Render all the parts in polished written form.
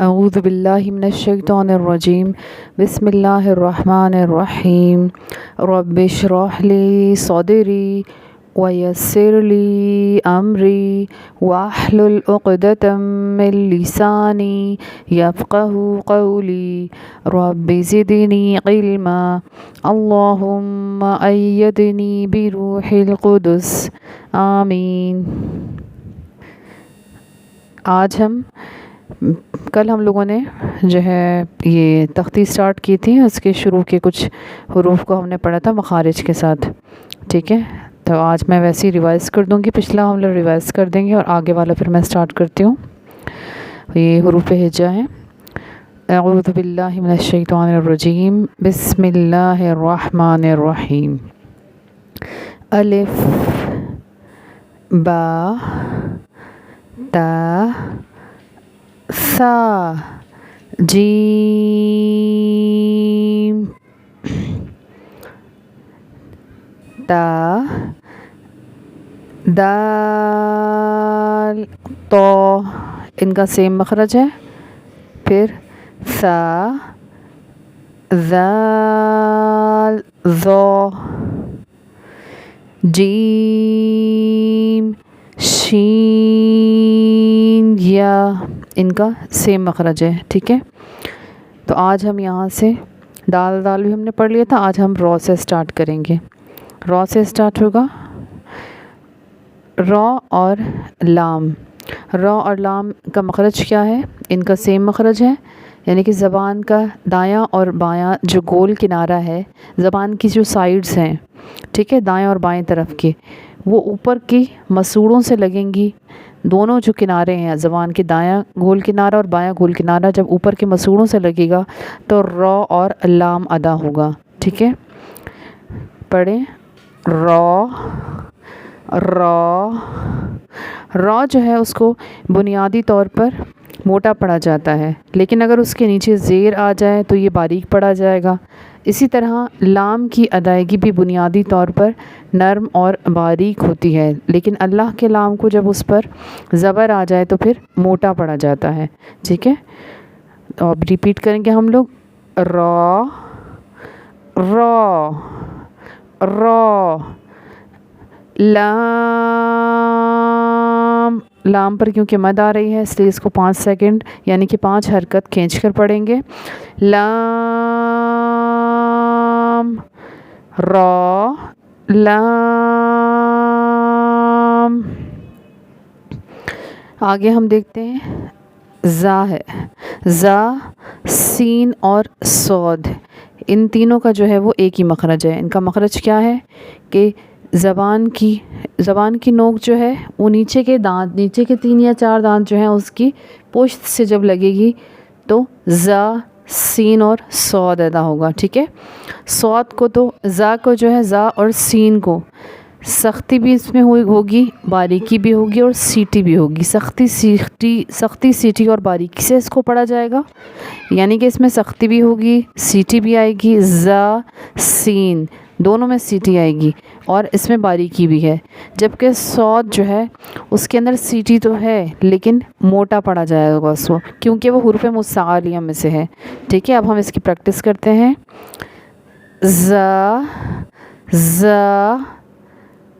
اعوذ باللہ من الشیطان الرجیم بسم اللہ الرحمن الرحیم رب اشرح لی صدری ویسر لی امری واحلل عقدۃ من لسانی یفقہوا قولی رب زدنی علما اللہم ایدنی بروح القدس آمین۔ کل ہم لوگوں نے جو ہے یہ تختی سٹارٹ کی تھی، اس کے شروع کے کچھ حروف کو ہم نے پڑھا تھا مخارج کے ساتھ، ٹھیک ہے؟ تو آج میں ویسے ہی ریوائز کر دوں گی، پچھلا ہم لوگ ریوائز کر دیں گے اور آگے والا پھر میں سٹارٹ کرتی ہوں۔ یہ حروف ہجا ہیں۔ اعوذ باللہ من الشیطان الرجیم بسم اللہ الرحمن الرحیم۔ الف با تا ثا جیم تا دال تو ان کا سیم مخرج ہے، پھر ثا ذال ذو جیم شین یا ان کا سیم مخرج ہے، ٹھیک ہے؟ تو آج ہم یہاں سے دال بھی ہم نے پڑھ لیا تھا، آج ہم رو سے سٹارٹ کریں گے۔ رو سے سٹارٹ ہوگا رو اور لام۔ رو اور لام کا مخرج کیا ہے؟ ان کا سیم مخرج ہے، یعنی کہ زبان کا دایاں اور بایاں جو گول کنارہ ہے، زبان کی جو سائیڈز ہیں، ٹھیک ہے، دائیں اور بائیں طرف کی، وہ اوپر کی مسوڑوں سے لگیں گی۔ دونوں جو کنارے ہیں زبان کے، دایاں گول کنارہ اور بایاں گول کنارہ، جب اوپر کے مسوڑوں سے لگے گا تو رو اور لام ادا ہوگا، ٹھیک ہے؟ پڑھیں رو رو رو جو ہے اس کو بنیادی طور پر موٹا پڑھا جاتا ہے، لیکن اگر اس کے نیچے زیر آ جائے تو یہ باریک پڑھا جائے گا۔ اسی طرح لام کی ادائیگی بھی بنیادی طور پر نرم اور باریک ہوتی ہے، لیکن اللہ کے لام کو جب اس پر زبر آ جائے تو پھر موٹا پڑھا جاتا ہے، ٹھیک ہے؟ تو اب ریپیٹ کریں گے ہم لوگ، رو رو رو لام لام پر کیونکہ مد آ رہی ہے اس لیے اس کو 5 سیکنڈ یعنی کہ 5 حرکت کھینچ کر پڑھیں گے۔ لام رو لام۔ آگے ہم دیکھتے ہیں زا ہے، زا سین اور صاد، ان تینوں کا جو ہے وہ ایک ہی مخرج ہے۔ ان کا مخرج کیا ہے کہ زبان کی نوک جو ہے وہ نیچے کے دانت، نیچے کے 3 یا 4 دانت جو ہیں اس کی پشت سے جب لگے گی تو زا سین اور صاد ادا ہوگا، ٹھیک ہے؟ صاد کو تو زا کو جو ہے، زا اور سین کو سختی بھی اس میں ہوگی، باریکی بھی ہوگی اور سیٹی بھی ہوگی۔ سختی سیٹی اور باریکی سے اس کو پڑھا جائے گا، یعنی کہ اس میں سختی بھی ہوگی، سیٹی بھی آئے گی، زا سین دونوں میں سیٹی آئے گی اور اس میں باریکی بھی ہے۔ جبکہ صاد جو ہے اس کے اندر سیٹی تو ہے لیکن موٹا پڑھا جائے گا اس کو، کیونکہ وہ حروف مستعلیہ میں سے ہے، ٹھیک ہے؟ اب ہم اس کی پریکٹس کرتے ہیں۔ زا زا،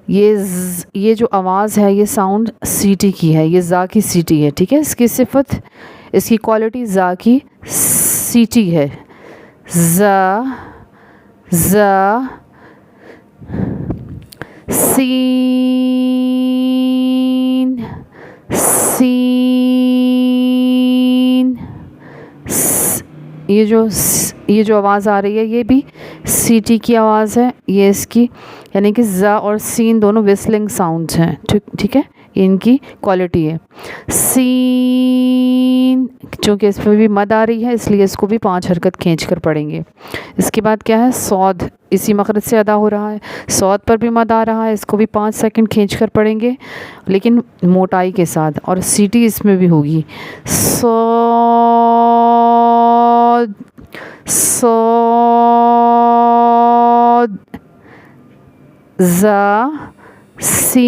یہ جو آواز ہے یہ ساؤنڈ سیٹی کی ہے، یہ زا کی سیٹی ہے، ٹھیک ہے؟ اس کی صفت، اس کی کوالٹی زا کی سیٹی ہے۔ زا زا سین سین، یہ جو آواز آ رہی ہے یہ بھی سیٹی کی آواز ہے، یہ اس کی یعنی کہ زا اور سین دونوں وسلنگ ساؤنڈز ہیں، ٹھیک ہے؟ یہ ان کی کوالٹی ہے۔ سین چونکہ اس پہ بھی مد آ رہی ہے اس لیے اس کو بھی 5 حرکت کھینچ کر پڑھیں گے۔ اس کے بعد کیا ہے؟ صاد اسی مخرج سے ادا ہو رہا ہے، صاد پر بھی مد آ رہا ہے، اس کو بھی 5 سیکنڈ کھینچ کر پڑھیں گے لیکن موٹائی کے ساتھ، اور سیٹی اس میں بھی ہوگی۔ صاد صاد زا سین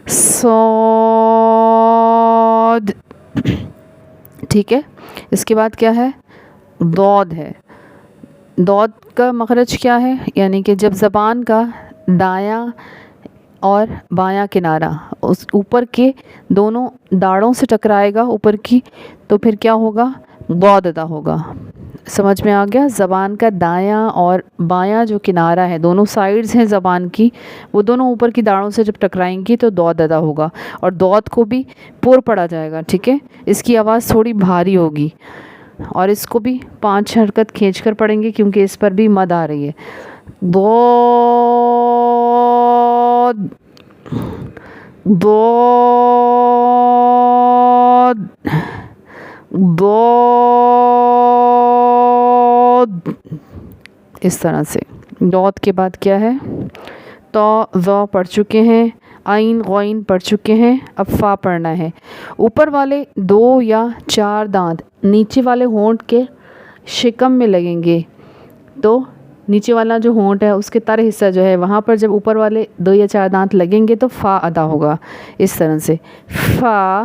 صاد۔ ٹھیک ہے. اس کے بعد کیا ہے؟ ضاد ہے. ضاد کا مخرج کیا ہے؟ یعنی کہ جب زبان کا دایاں اور بایاں کنارہ اس اوپر کے دونوں داڑھوں سے ٹکرائے گا اوپر کی، تو پھر کیا ہوگا؟ ضاد ادا ہوگا. سمجھ میں آ گیا؟ زبان کا دایاں اور بایاں جو کنارہ ہے، دونوں سائیڈز ہیں زبان کی، وہ دونوں اوپر کی داڑھوں سے جب ٹکرائیں گی تو ضاد ادا ہوگا. اور ضاد کو بھی پور پڑا جائے گا. ٹھیک ہے. اس کی آواز تھوڑی بھاری ہوگی اور اس کو بھی 5 حرکت کھینچ کر پڑھیں گے کیونکہ اس پر بھی مد آ رہی ہے. ضاد ضاد ضاد، اس طرح سے. ضاد کے بعد کیا ہے؟ تو ذا پڑھ چکے ہیں، عین غین پڑھ چکے ہیں، اب فا پڑھنا ہے. اوپر والے 2 یا 4 دانت نیچے والے ہونٹ کے شکم میں لگیں گے، تو نیچے والا جو ہونٹ ہے اس کے تر حصہ جو ہے وہاں پر جب اوپر والے 2 یا 4 دانت لگیں گے تو فا ادا ہوگا. اس طرح سے فا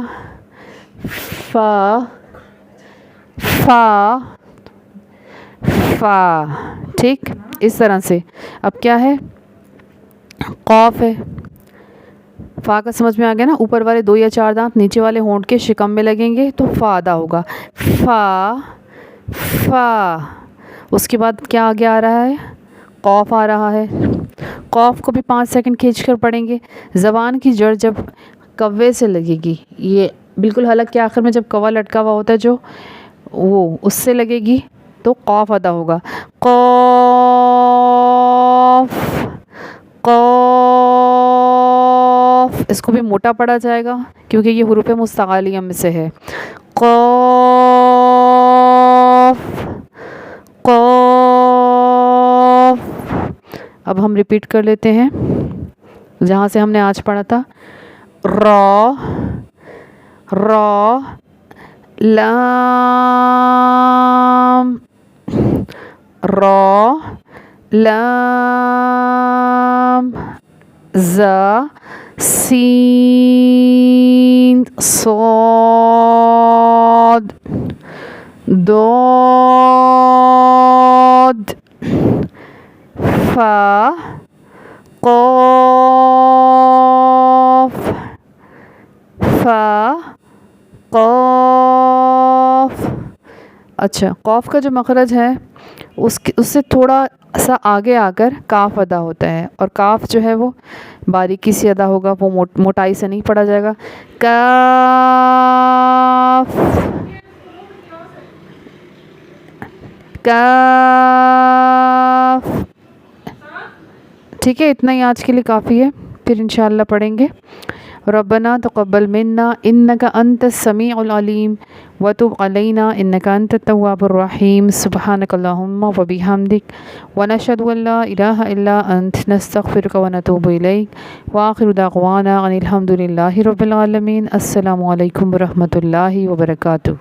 فا فا فا. ٹھیک. اس طرح سے اب کیا ہے؟ قاف ہے. فا کا سمجھ میں آ گیا نا؟ اوپر والے 2 یا 4 دانت نیچے والے ہونٹ کے شکم میں لگیں گے تو فا ادا ہوگا. فا فا. اس کے بعد کیا آگے آ رہا ہے؟ قاف آ رہا ہے. قاف کو بھی 5 سیکنڈ کھینچ کر پڑھیں گے. زبان کی جڑ جب کوے سے لگے گی، یہ بالکل حلق کے آخر میں جب کوا لٹکا ہوا ہوتا ہے جو، وہ اس سے لگے گی تو قاف ادا ہوگا. قاف قاف. اس کو بھی موٹا پڑھا جائے گا کیونکہ یہ حروف مستعلیہ میں سے ہے. قاف قاف. اب ہم ریپیٹ کر لیتے ہیں جہاں سے ہم نے آج پڑھا تھا. را را لام را لام زا سین صاد ضاد فا قاف فا قاف. اچھا، قاف کا جو مخرج ہے اس سے تھوڑا سا آگے آ کر کاف ادا ہوتا ہے، اور کاف جو ہے وہ باریکی سے ادا ہوگا، وہ موٹائی سے نہیں پڑھا جائے گا. کاف کاف. ٹھیک ہے، اتنا ہی آج کے لیے کافی ہے، پھر انشاءاللہ پڑھیں گے. ربنا تقبل منا انك انت السميع العليم وتب علينا انك انت التواب الرحيم. سبحانك اللهم وبحمدك ونشهد ان لا اله الا انت نستغفرك ونتوب اليك واخر دعوانا ان الحمد لله رب العالمين. السلام علیکم ورحمۃ اللہ وبرکاتہ.